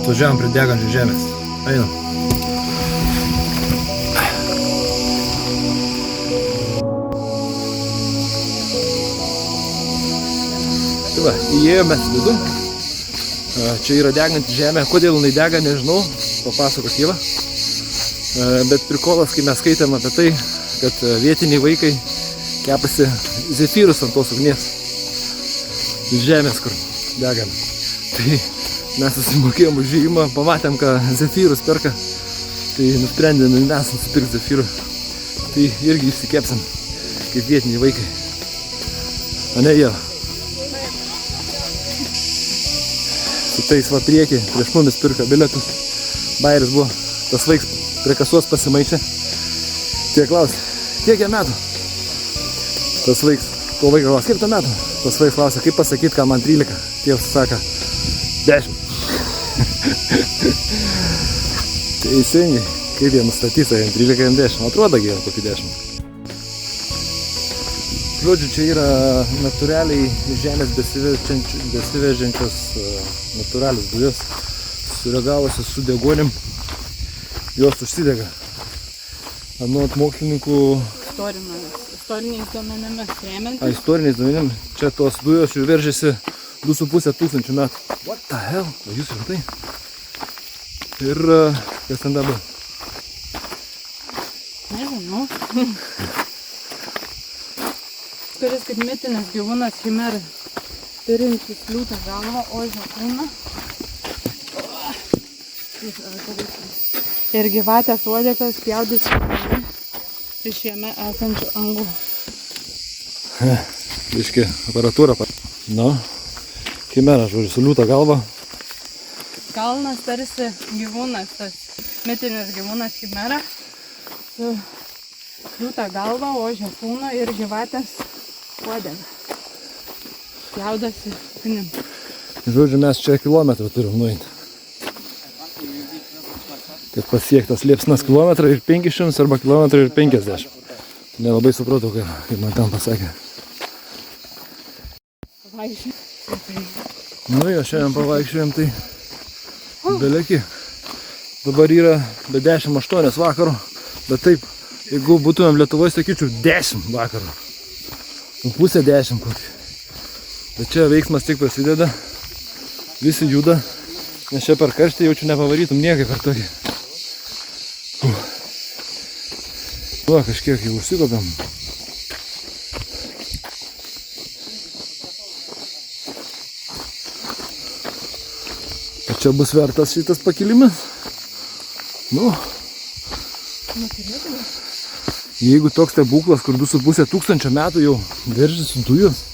Atvažiavam prie degančių žemės. Einam. Tai va, įėjome vidų. Čia yra deganti žemė. Kodėl jinai dega, nežinau. Papasakos Ieva. Bet prikolas, kai mes skaitėm apie tai, kad vietiniai vaikai kepasi zefyrus ant tos ugnies. Iš žemės, kur degam. Tai mes susimokėjom už žėjimą, pamatėm, ką zefyrus perka. Tai nusprendėm mes nusipirkti zefyrų. Tai irgi išsikepsim, kaip vietiniai vaikai. A ne, Ieva? Su tais va priekį, prieš mumis pirka bilietus. Bairis buvo, tas vaiks prie kasos pasimaišė. Tie klausė, kiek jam metų? Tas vaiks, to vaiką klausė, kaip to metų? Tas vaiks klausė, kaip pasakyti, ką man 13? Tėvas sako, 10. Teisingai, kaip jie nustatys, jam 13, jam 10. Atrodo, jam kokį 10. Žodžiu, čia yra natūraliai iš žemės besivežiančios natūralios dujos. Sureagavusios su deguonim, jos užsidega. Anot mokslininkų... Istoriniais duomenimis remiantis. Istoriniais duomenimis. Čia tos dujos jau veržėsi 2,5 tūkstančių metų. What the hell? O jūs rimtai? Ir kas ten dabar? Nežinau. Kuris kaip mitinis gyvūnas chimera. Turintis liūtą galvą, ožio kūną. Ir gyvatės uodegas pjaudys iš jame esančių angų. Biški aparatūra. Nu, chimera, žodžiu, su liūta galva. Kalnas tarsi gyvūnas, tas mitinis gyvūnas chimera. Su liūta galva, ožio kūno ir gyvatės uodega. Pjaudasi pinim. Žodžiu, mes čia kilometrą turim nueiti. Kad pasiektas liepsnas kilometrą ir 500 arba kilometrą ir 50. Nelabai supratau, kaip man ten pasakė. Nu jo, šiandien pavaikščiojom, tai beleki. Dabar yra be 10:08 vakaro, bet taip, jeigu būtumėm Lietuvoje, sakyčiau 10 vakaro. Pusė 10 kokį. Bet čia veiksmas tik prasideda, visi juda, nes čia per karštį jaučiu nepavarytum niekai per tokį. Va, kažkiek jau užsikopėm. O čia bus vertas šitas pakilimas? Nu, jeigu toks stebuklas, kur 2,5 tūkstančio metų jau veržėsi dujos,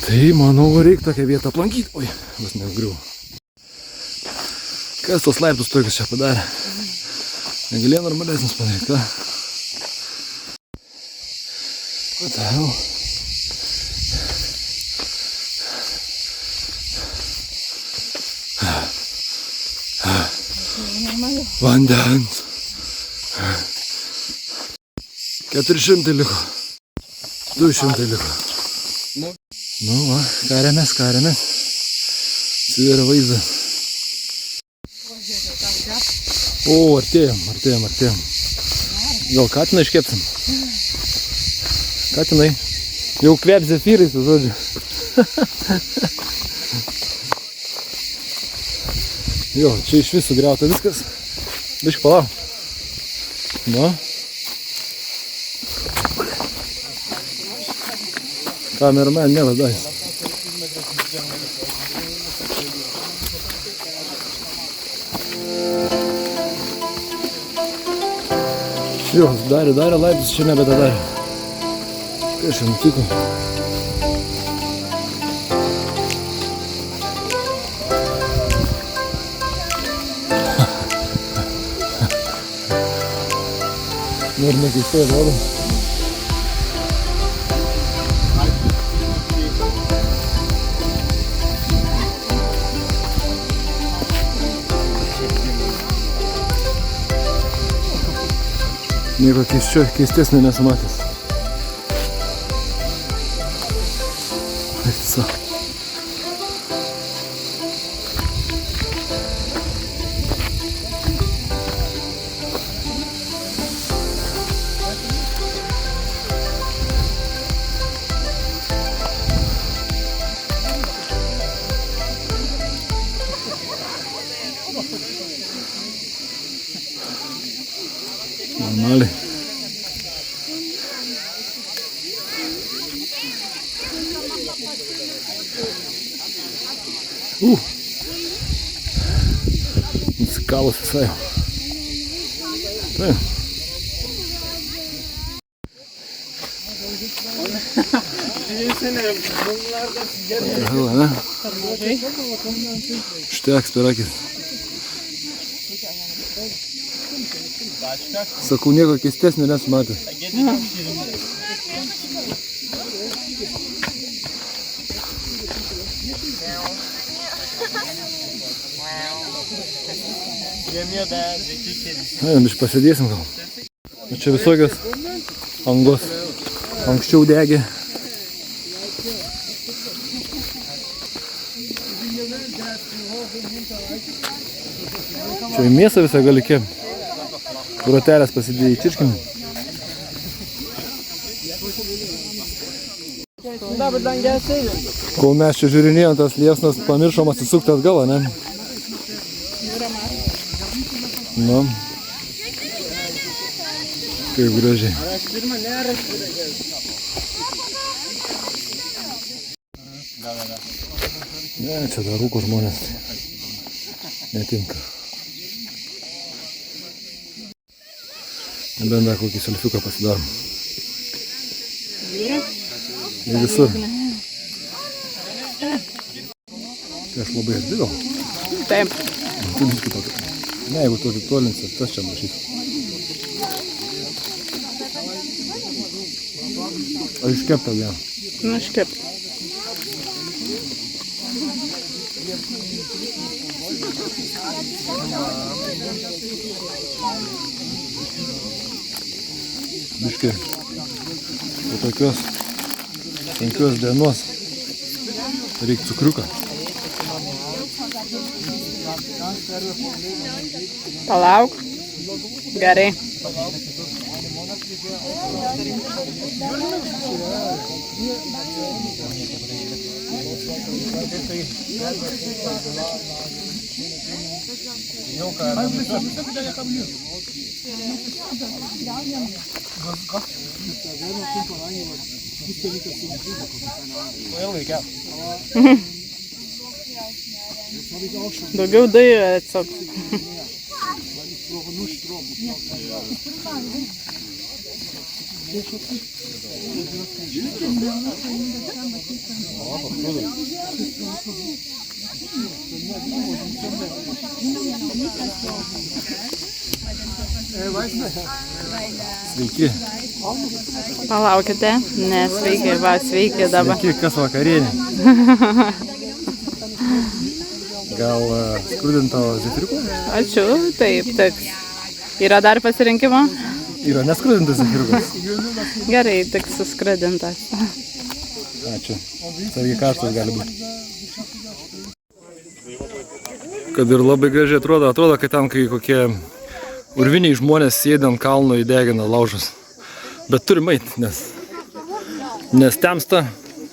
tai manau, reikia tokią vietą aplankyti. Oi, vas neugriu. Kas tos laiptus tokius čia padarė? Negalėjo normalesnis padaryti, ką? What the hell? Vandens. 400 liko. 200 liko. Nu va, kariamės. Suvėra vaizdą. O, artėjom. Gal katiną iškepsim? Katinai. Jau kvep zefyrais, žodžiu. Jo, čia iš vis sugriauta viskas. Biški palauk. Nu. Kameraman neladai. Jo, darė laiptus, čia nebedarė. Kas čia nutiko? Ir nekeistai atrodo. Nieko keistesnio nesu matęs. Eik tiesa. Nusikalus visai. Tai. Ne? Šteks per akis. Sakau, nieko keistesnio nesu matęs. Biškai pasėdėsim gal. Čia visokios angos anksčiau degė. Čia į mėsą visą gali kepti. Grotelės pasidėjai čirškinį. Kol mes čia žiūrinėjom tas liepsnas, pamiršom atsisukti atgal, ne? Nu. Kaip gražiai. Ne, čia dar rūko žmonės. Netinka. Nebent dar kokį selfiuką pasidarom. Ir visur. Tai aš labai arti gal? Taip. Tu biškį tokį. Ne, jeigu tokį tolinsi, tas čia mašys. O iškepta vieną? Nu, iškepta. Biškį po tokios sunkios dienos reikia cukriuką. Palauk. Gerai. Daugiau dujų atsuk. Sveiki. Palaukite. Ne, sveiki, va, sveiki dabar. Sveiki, kas vakarienė? Gal skrudinto zefiriuko? Ačiū, taip, tiks. Yra dar pasirinkimo? Yra neskrudintas zefiriukas. Gerai, tik suskrudintas. Ačiū. Sargiai karštas gali būti. Kad ir labai gražiai atrodo, kad ten kai kokie urviniai žmonės sėdi ant kalno įdegina laužus. Bet turi mait, nes temsta,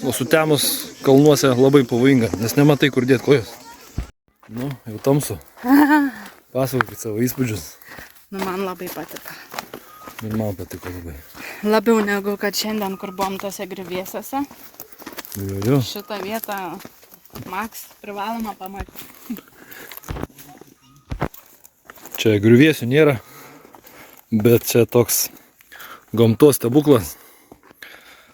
o sutemus kalnuose labai pavojinga, nes nematai kur dėti kojos. Nu, jau tamsu. Pasakokit savo įspūdžius. Nu, man labai patiko. Ir man patiko labai. Labiau negu kad šiandien, kur buvom tose griuvėsiuose. Jo. Šitą vietą Max privaloma pamatyti. Čia griuvėsių nėra, bet čia toks gamtos stebuklas.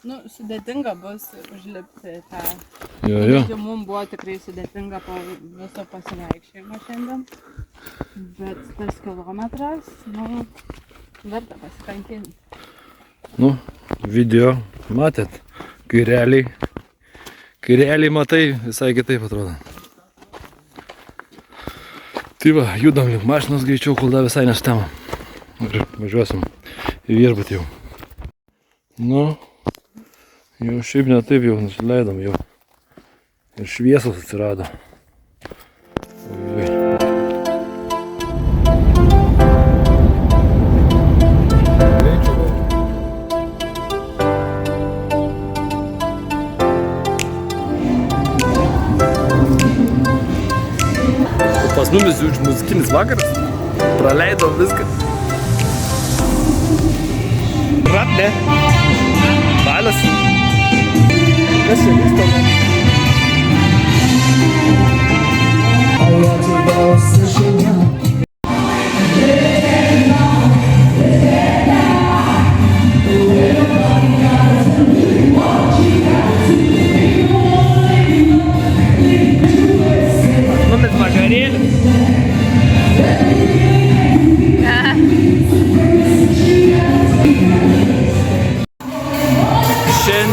Nu, sudėtinga bus užlipti tą. Jo. Mums buvo tikrai sudėtinga po viso pasivaikščiojimo šiandien. Bet tas kilometras, nu, verta pasikankinti. Nu, video matėt, kai realiai matai, visai kitaip atrodo. Tai va, judam link mašinos greičiau, kol dar visai nestema. Ir važiuosim į viešbutį jau. Nu, jau šiaip ne taip jau nusileidom jau. Ir šviesos atsirado. Oi. Pas mumis muzikinis vakaras, praleidom viską. Ratne, balius. Kas čia vyksta?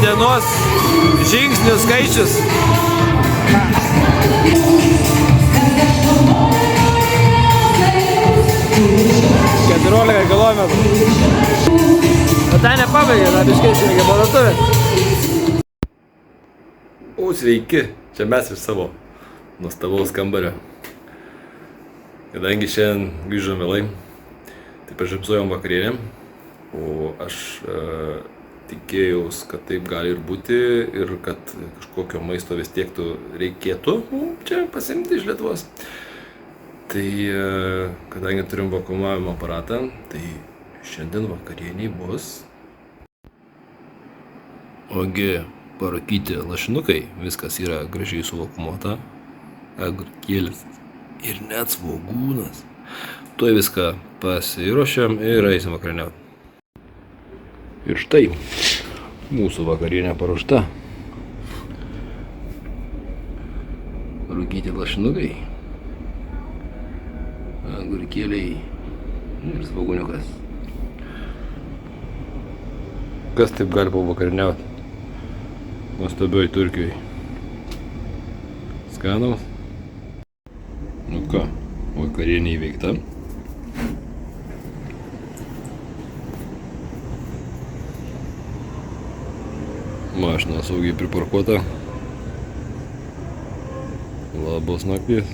dienos žingsnių skaičius. Keturiolika kilometrų. O ten nepabaigė, dar iškeisim iki parduotuvės. O sveiki, čia mes iš savo nuostabaus kambario. Kadangi šiandien grįžom vėlai, tai pažipsojom vakarienėm, o aš tikėjaus, kad taip gali ir būti ir kad kažkokio maisto vis tiek reikėtų čia pasimti iš Lietuvos. Tai kadangi turim vakuumavimo aparatą, tai šiandien vakarieniai bus ogi parūkyti lašinukai, viskas yra gražiai suvakuumuota, agurkėlis ir net svogūnas. Tuoj viską pasiruošiam ir eisim vakarieniauti. Ir štai mūsų vakarienė paruošta. Rūkyti lašinukai, agurkėliai ir svogūniukas. Kas taip gali pavakarieniauti nuostabioj Turkijoj? Skanaus. Nu ką, vakarienė įveikta. Mašina saugiai priparkuota. Labos nakties.